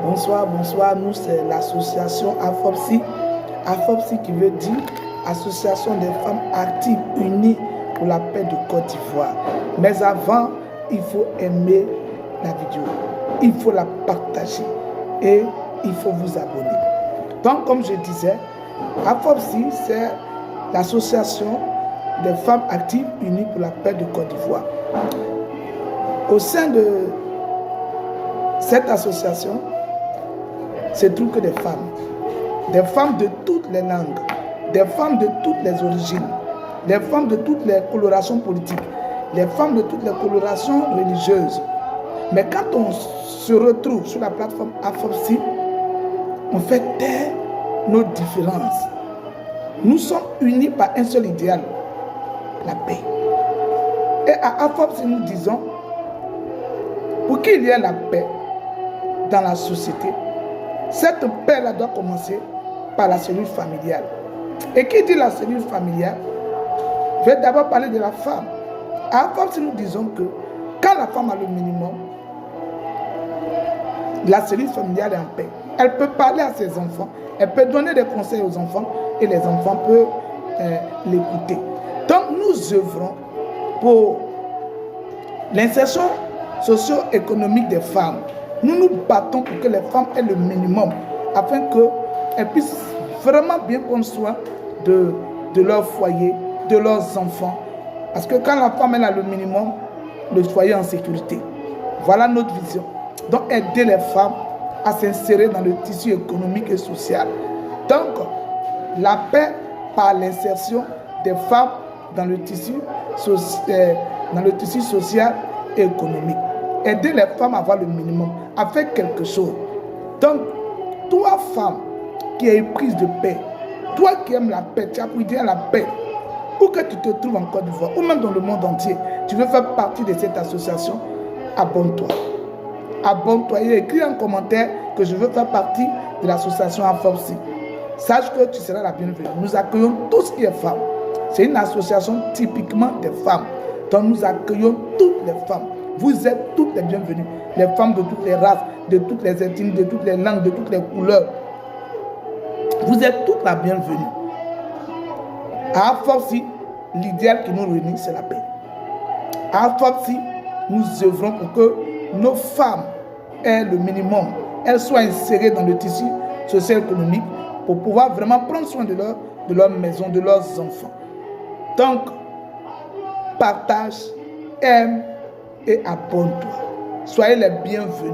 Bonsoir, bonsoir. Nous, c'est l'association AFOPSI. AFOPSI qui veut dire Association des femmes actives unies pour la paix de Côte d'Ivoire. Mais avant, il faut aimer la vidéo. Il faut la partager et il faut vous abonner. Donc, comme je disais, AFOPSI, c'est l'association des femmes actives unies pour la paix de Côte d'Ivoire. Au sein de cette association, se trouvent que des femmes de toutes les langues, des femmes de toutes les origines, des femmes de toutes les colorations politiques, les femmes de toutes les colorations religieuses. Mais quand on se retrouve sur la plateforme AFOPSI, on fait taire nos différences. Nous sommes unis par un seul idéal, la paix. Et à AFOPSI, nous disons, pour qu'il y ait la paix dans la société, cette paix-là doit commencer par la cellule familiale. Et qui dit la cellule familiale, je vais d'abord parler de la femme. À AFOPSI, nous disons que quand la femme a le minimum, la cellule familiale est en paix. Elle peut parler à ses enfants, elle peut donner des conseils aux enfants et les enfants peuvent l'écouter. Donc nous œuvrons pour l'insertion socio-économique des femmes. Nous nous battons pour que les femmes aient le minimum afin qu'elles puissent vraiment bien prendre soin de leur foyer, de leurs enfants. Parce que quand la femme elle a le minimum, le foyer est en sécurité. Voilà notre vision. Donc aider les femmes à s'insérer dans le tissu économique et social. Donc la paix par l'insertion des femmes dans le tissu social et économique. Aider les femmes à avoir le minimum, à faire quelque chose. Donc, toi, femme qui es éprise de paix, toi qui aimes la paix, tu as pris dire la paix, où que tu te trouves en Côte d'Ivoire, ou même dans le monde entier, tu veux faire partie de cette association, abonne-toi. Abonne-toi et écris en commentaire que je veux faire partie de l'association AFOPSI. Sache que tu seras la bienvenue. Nous accueillons tout ce qui est femme. C'est une association typiquement des femmes. Donc nous accueillons toutes les femmes. Vous êtes toutes les bienvenues. Les femmes de toutes les races, de toutes les ethnies, de toutes les langues, de toutes les couleurs. Vous êtes toutes la bienvenue. À AFOPSI, l'idéal qui nous réunit, c'est la paix. À AFOPSI, nous œuvrons pour que nos femmes aient le minimum. Elles soient insérées dans le tissu social-économique pour pouvoir vraiment prendre soin de leur maison, de leurs enfants. Donc, partage, aime et abonne-toi. Soyez les bienvenus.